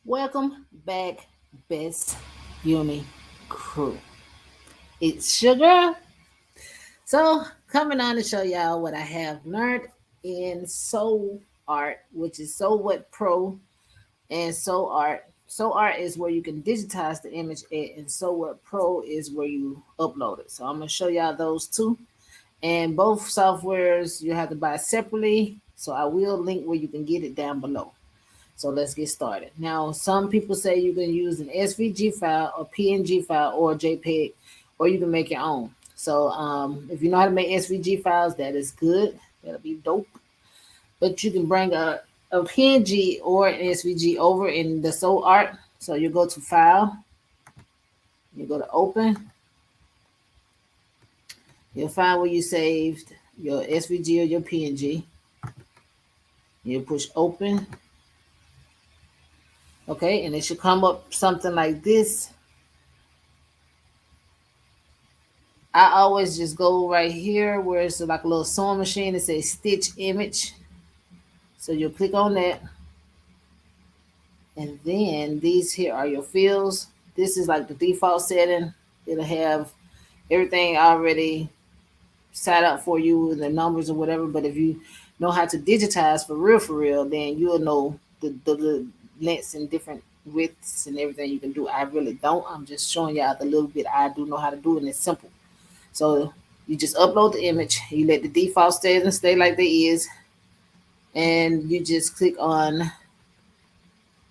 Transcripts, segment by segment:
Welcome back, Best Uni Crew. It's Sugar. So, coming on to show y'all what I have learned in Soul Art, which is So What Pro and Soul Art. Soul Art is where you can digitize the image, and So What Pro is where you upload it. So, I'm going to show y'all those two. And both softwares you have to buy separately. So, I will link where you can get it down below. So let's get started. Now, some people say you can use an SVG file, a PNG file, or a JPEG, or you can make your own. So if you know how to make SVG files, that is good. That'll be dope. But you can bring a PNG or an SVG over in the Soul Art. So you go to File, you go to Open, you'll find where you saved your SVG or your PNG. You push Open, okay, and it should come up something like this. I always just go right here where it's like a little sewing machine. It says stitch image. So you'll click on that. And then these here are your fields. This is like the default setting. It'll have everything already set up for you, the numbers or whatever. But if you know how to digitize for real, then you'll know the lengths and different widths and everything you can do. I really don't. I'm just showing y'all the little bit I do know how to do, and it's simple. So you just upload the image, you let the default settings stay like they is, and you just click on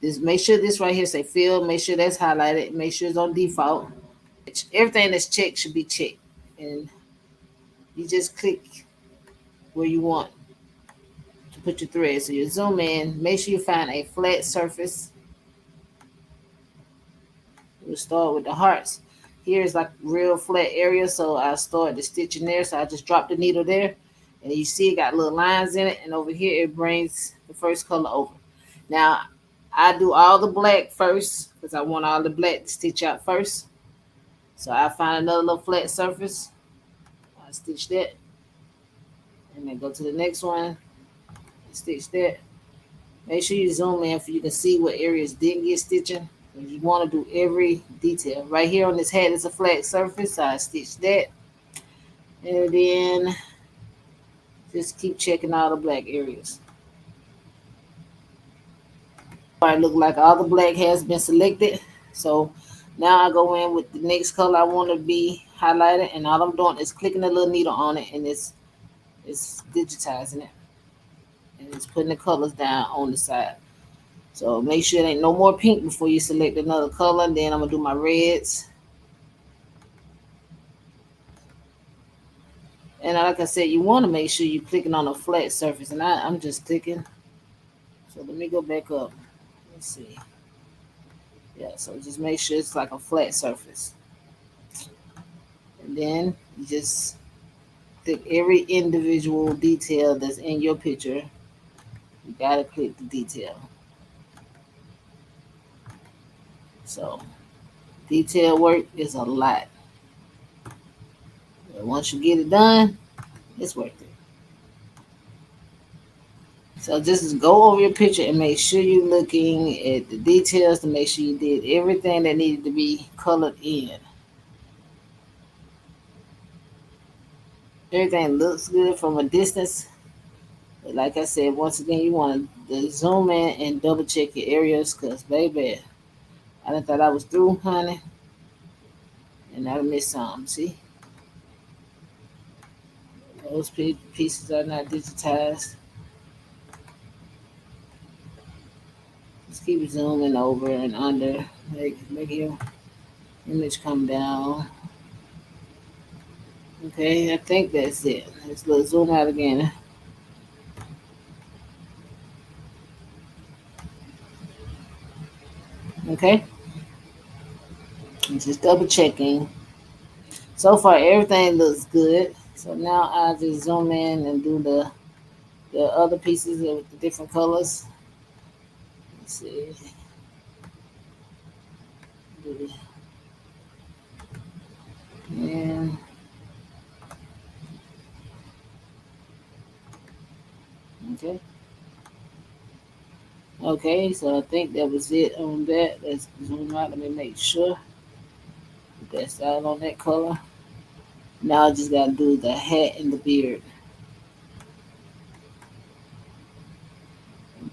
this. Make sure this right here say fill, make sure that's highlighted, make sure it's on default. Everything that's checked should be checked. And you just click where you want to put your thread. So you zoom in, make sure you find a flat surface. We'll start with the hearts. Here is like real flat area, so I start the stitching there. So I just drop the needle there, and you see it got little lines in it. And over here, it brings the first color over. Now, I do all the black first because I want all the black to stitch out first. So I find another little flat surface. I stitch that, and then go to the next one, stitch that. Make sure you zoom in so you can see what areas didn't get stitching. You want to do every detail. Right here on this hat is a flat surface, so I stitch that. And then just keep checking all the black areas. All right, look like all the black has been selected. So now I go in with the next color I want to be highlighted, and all I'm doing is clicking the little needle on it, and it's digitizing it. And it's putting the colors down on the side. So make sure there ain't no more pink before you select another color. And then I'm gonna do my reds. And like I said, you want to make sure you're clicking on a flat surface. And I'm just clicking. So let me go back up. Let's see. Yeah, so just make sure it's like a flat surface. And then you just click every individual detail that's in your picture. You gotta click the detail. So detail work is a lot. But once you get it done, it's worth it. So just go over your picture and make sure you're looking at the details to make sure you did everything that needed to be colored in. Everything looks good from a distance. But like I said, once again, you want to zoom in and double check your areas because, baby, I done thought I was through, honey, and I missed some. See? Those pieces are not digitized. Just keep zooming over and under. Make your image come down. Okay, I think that's it. Let's zoom out again. Okay, I'm just double checking. So far, everything looks good. So now I just zoom in and do the other pieces with the different colors. Let's see. And okay. Okay, so I think that was it on that. Let's zoom out. Let me make sure that's all on that color. Now I just gotta do the hat and the beard.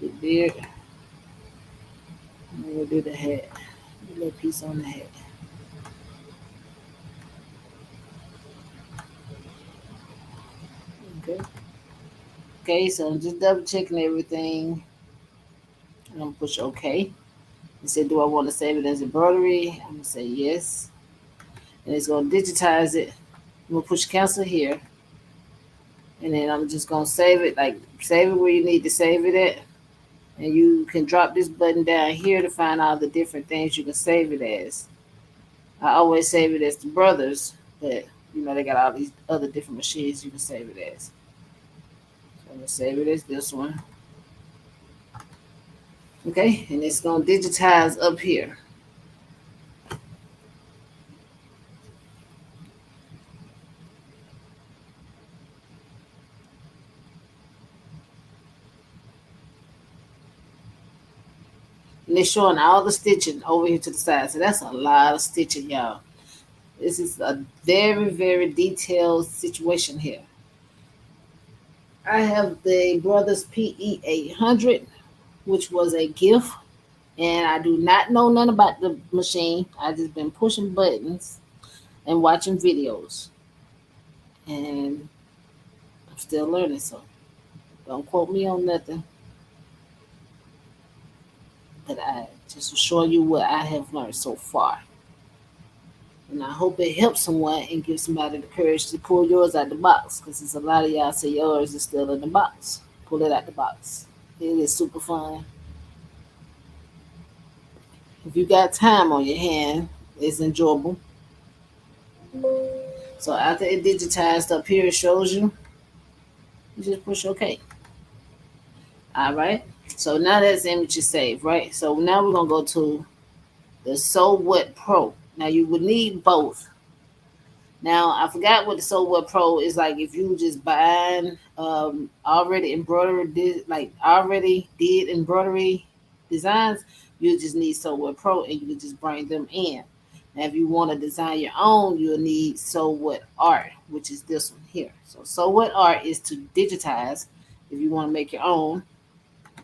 The beard. And we'll do the hat. A little piece on the hat. Okay. Okay, so I'm just double checking everything. I'm gonna push OK. It said, do I want to save it as embroidery? I'm gonna say yes. And it's gonna digitize it. I'm gonna push cancel here. And then I'm just gonna save it, like save it where you need to save it at. And you can drop this button down here to find all the different things you can save it as. I always save it as the brothers, but they got all these other different machines you can save it as. So I'm gonna save it as this one. Okay, and it's gonna digitize up here. And it's showing all the stitching over here to the side. So that's a lot of stitching, y'all. This is a very, very detailed situation here. I have the Brothers PE 800, which was a gift, and I do not know none about the machine. I just been pushing buttons and watching videos, and I'm still learning. So don't quote me on nothing, but I just show you what I have learned so far. And I hope it helps someone and gives somebody the courage to pull yours out the box. Because there's a lot of y'all say yours is still in the box. Pull it out the box. It is super fun. If you got time on your hand, it's enjoyable. So after it digitized up here, it shows you. You just push OK. All right. So now that's image is saved, right? So now we're gonna go to the So What Pro. Now you would need both. Now I forgot what the So What Pro is like. If you just buying already embroidered, like already did embroidery designs, you just need So What Pro, and you can just bring them in. Now if you want to design your own, you'll need So What Art, which is this one here. So What Art is to digitize if you want to make your own.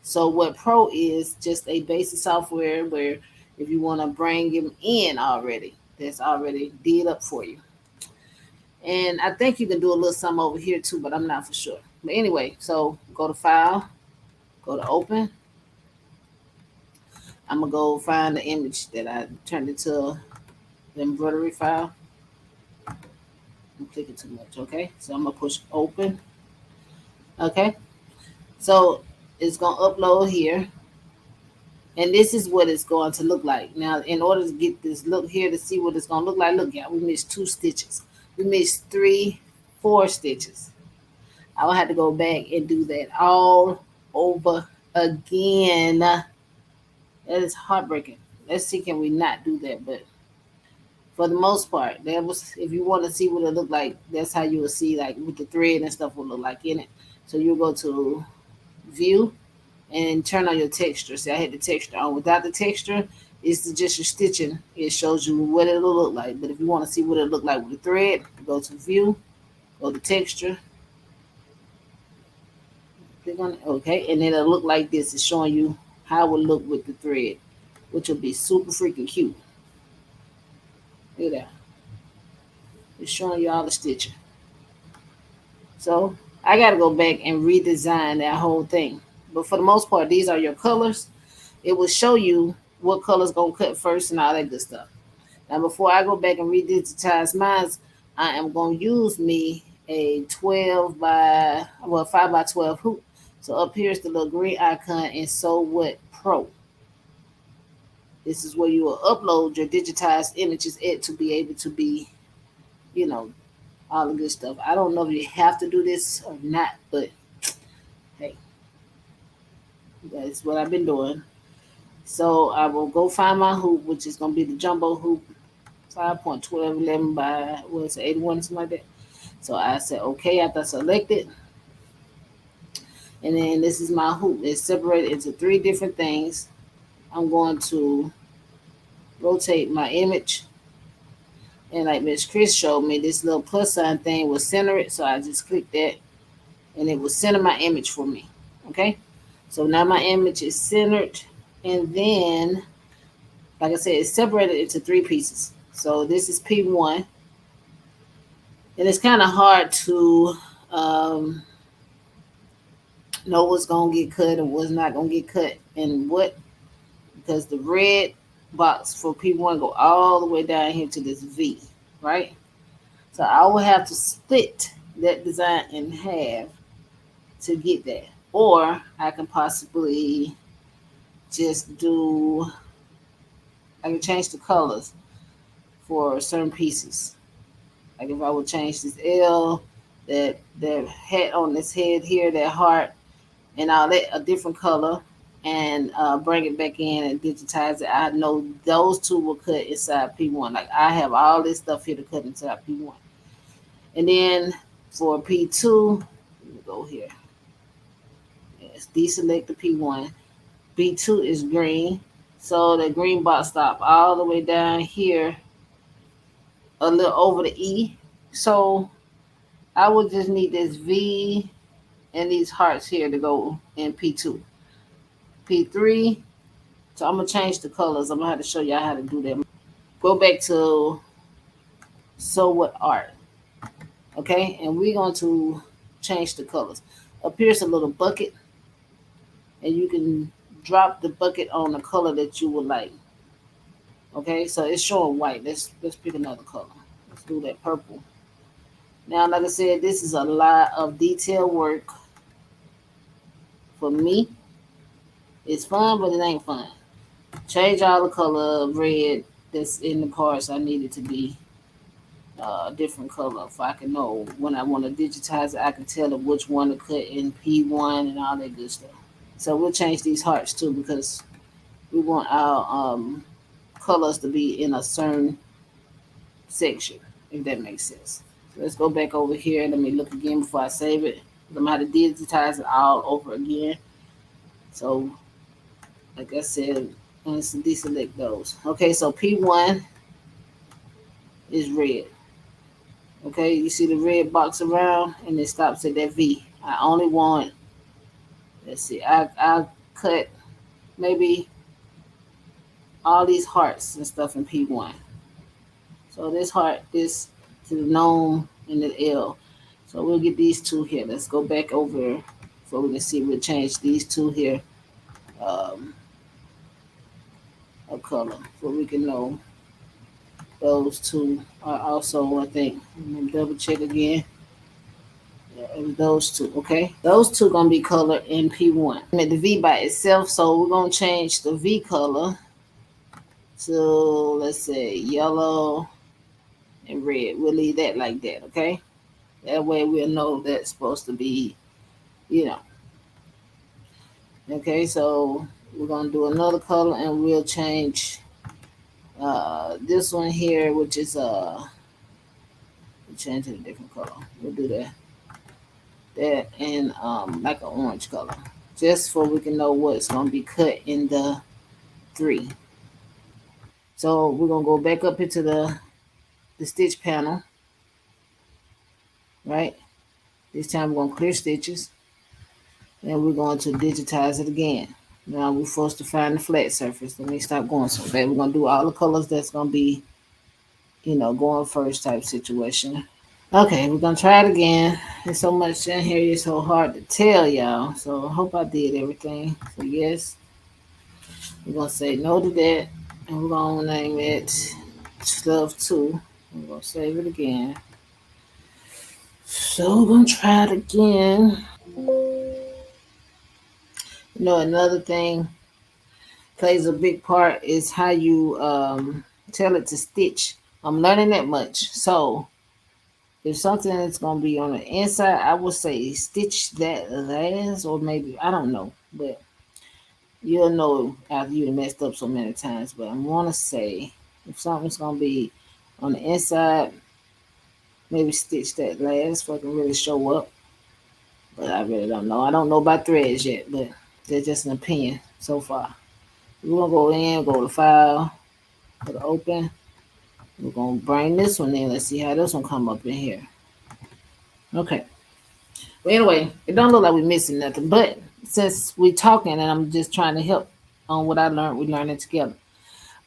So what Pro is just a basic software where if you want to bring them in already, that's already did up for you. And I think you can do a little something over here too, but I'm not for sure. But anyway, so go to File, go to Open. I'm gonna go find the image that I turned into the embroidery file. I'm clicking too much, okay? So I'm gonna push Open. Okay, so it's gonna upload here. And this is what it's going to look like. Now, in order to get this look here to see what it's going to look like, look, yeah, we missed 2 stitches. We missed 3, 4 stitches. I will have to go back and do that all over again. That is heartbreaking. Let's see, can we not do that? But for the most part, that was, if you want to see what it look like, that's how you will see, like, what the thread and stuff will look like in it. So you'll go to View, and turn on your texture. See, I had the texture on. Without the texture, it's just your stitching. It shows you what it'll look like. But if you want to see what it look like with the thread, go to View, go to Texture, click on it. Okay, and then it'll look like this. It's showing you how it will look with the thread, which will be super freaking cute. Look at that. It's showing you all the stitching. So I got to go back and redesign that whole thing. But for the most part, these are your colors. It will show you what color's gonna cut first and all that good stuff. Now, before I go back and redigitize mine, I am gonna use me a 5 by 12 hoop. So up here is the little green icon and So What Pro. This is where you will upload your digitized images at to be able to be, you know, all the good stuff. I don't know if you have to do this or not, but hey, that's what I've been doing. So I will go find my hoop, which is gonna be the jumbo hoop, 5.1211 by what's it, 81, something like that. So I said okay after I selected, And then this is my hoop. It's separated into three different things. I'm going to rotate my image. And like Miss Chris showed me, this little plus sign thing will center it. So I just click that and it will center my image for me. Okay. So now my image is centered. And then, like I said, it's separated into three pieces. So this is P1. And it's kind of hard to um, know what's going to get cut and what's not going to get cut and what, because the red box for P1 go all the way down here to this V, right? So I will have to split that design in half to get that. Or I can possibly just do, I can change the colors for certain pieces. Like if I would change this L, that hat on this head here, that heart, and I'll let a different color and bring it back in and digitize it. I know those two will cut inside P1. Like I have all this stuff here to cut inside P1. And then for P2, let me go here. Yes, deselect the P1. B2 is green. So the green box stop all the way down here, a little over the E. So I would just need this V and these hearts here to go in P2. P3, so I'm gonna change the colors. I'm gonna have to show y'all how to do that. Go back to so what art, okay? And we're going to change the colors. Up here's a little bucket, and you can drop the bucket on the color that you would like. Okay, so it's showing white. Let's pick another color. Let's do that purple. Now, like I said, this is a lot of detail work for me. It's fun, but it ain't fun. Change all the color of red that's in the parts. I need it to be a different color. If I can know when I want to digitize it, I can tell it which one to cut in P1 and all that good stuff. So we'll change these hearts too because we want our colors to be in a certain section, if that makes sense. So let's go back over here. Let me look again before I save it. I'm going to have to digitize it all over again. So, like I said, let's deselect those. Okay, so P1 is red. Okay, you see the red box around and it stops at that V. I only want, let's see, I'll cut maybe all these hearts and stuff in P1. So this heart, this to the gnome and the L. So we'll get these two here. Let's go back over so we can see. We'll change these two here a color so we can know those two are also, I think, let me double check again. Yeah, and those two, okay? Those two gonna be colored in P1. The V by itself, so we're gonna change the V color to, let's say, yellow and red. We'll leave that like that, okay? That way we'll know that's supposed to be, you know. Okay, so we're gonna do another color and we'll change this one here, which is we'll change it a different color. We'll do that in like an orange color. Just so we can know what's gonna be cut in the three. So we're gonna go back up into the stitch panel, right? This time we're gonna clear stitches and we're going to digitize it again. Now we're supposed to find the flat surface. Let me stop going so bad. We're gonna do all the colors that's gonna be, going first type situation. Okay, we're gonna try it again. There's so much in here, it's so hard to tell y'all. So I hope I did everything. So yes, we're gonna say no to that, and we're gonna name it stuff 2. We're gonna save it again. So we're gonna try it again. Another thing plays a big part is how you tell it to stitch. I'm learning that much. So if something is gonna be on the inside, I would say stitch that last, or maybe I don't know, but you'll know after you messed up so many times. But I want to say if something's gonna be on the inside, maybe stitch that last so it can really show up. but I really don't know. I don't know about threads yet, but they're just an opinion so far. We're gonna go in, go to file, go to open. We're gonna bring this one in. Let's see how this one come up in here. Okay. Well, anyway, it don't look like we're missing nothing, but since we talking and I'm just trying to help on what I learned, we learning together.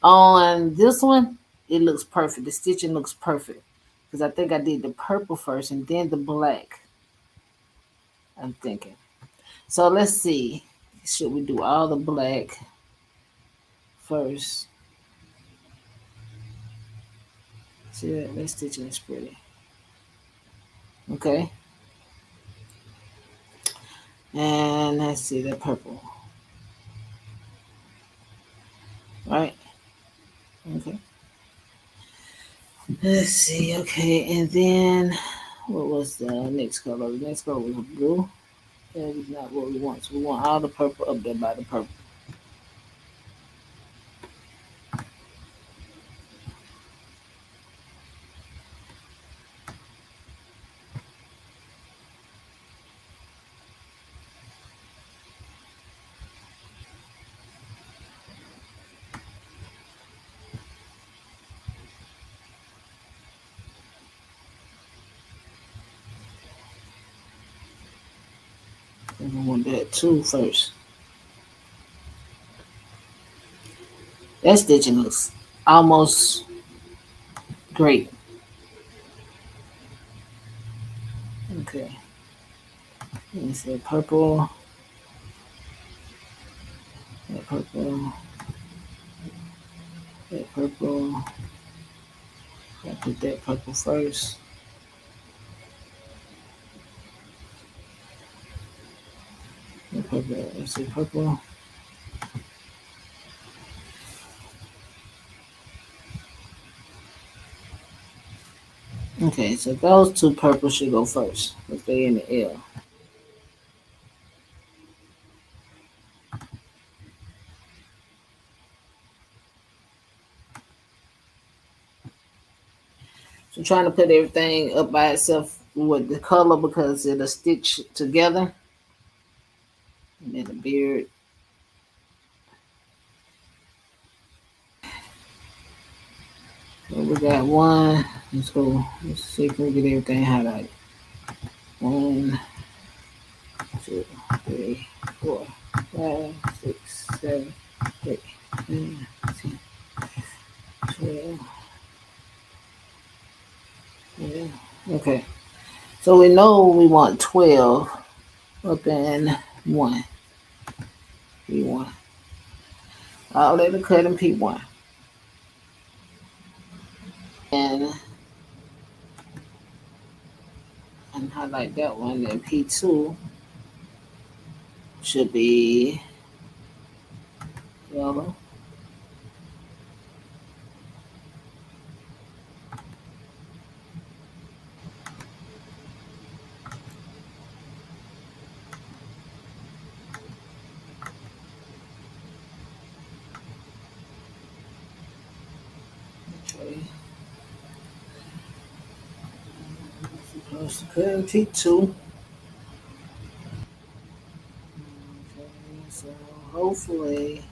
On this one, it looks perfect. The stitching looks perfect because I think I did the purple first and then the black. I'm thinking. So let's see. Should we do all the black first? See that stitching is pretty. Okay. And let's see the purple. Right. Okay. Let's see. Okay. And then what was the next color? The next color was blue. That is not what we want. So we want all the purple up there by the purple. And we want that too first. That stitching looks almost great. Okay. Let's see purple. That purple. That purple. I put that purple first. That purple. Let's see purple. Okay, so those two purples should go first because they're in the L. So trying to put everything up by itself with the color because it'll stitch together. And then the beard. So we got one. Let's go. Let's see if we can get everything highlighted. 1, 2, 3, 4, 5, 6, 7, 8, 9, 10, 12. Yeah. Okay. So we know we want 12 up in 1. P1. All of the cut in P1. And highlight that one. Then P2 should be yellow. Okay. Close to cut in P2. Okay, so hopefully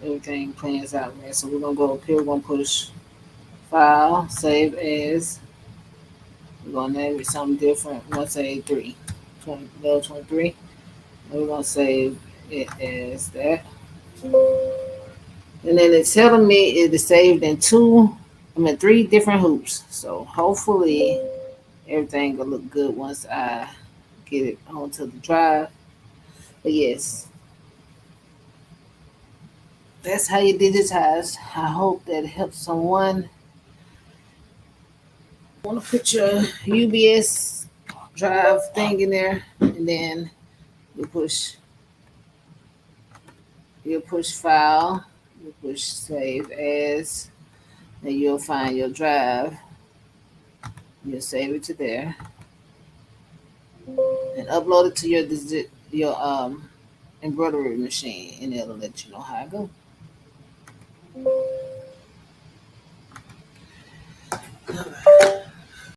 everything plans out there. So we're gonna go up here. We're gonna push file, save as. We're gonna name it something different. We're gonna say 3, 23. And we're gonna save it as that. And then it's telling me it is saved in 3 different hoops. So hopefully everything will look good once I get it onto the drive. But yes, that's how you digitize. I hope that helps someone. I want to put your UBS drive thing in there, and then you push file, you push save as, and you'll find your drive. You'll save it to there and upload it to your embroidery machine, and it'll let you know how it goes.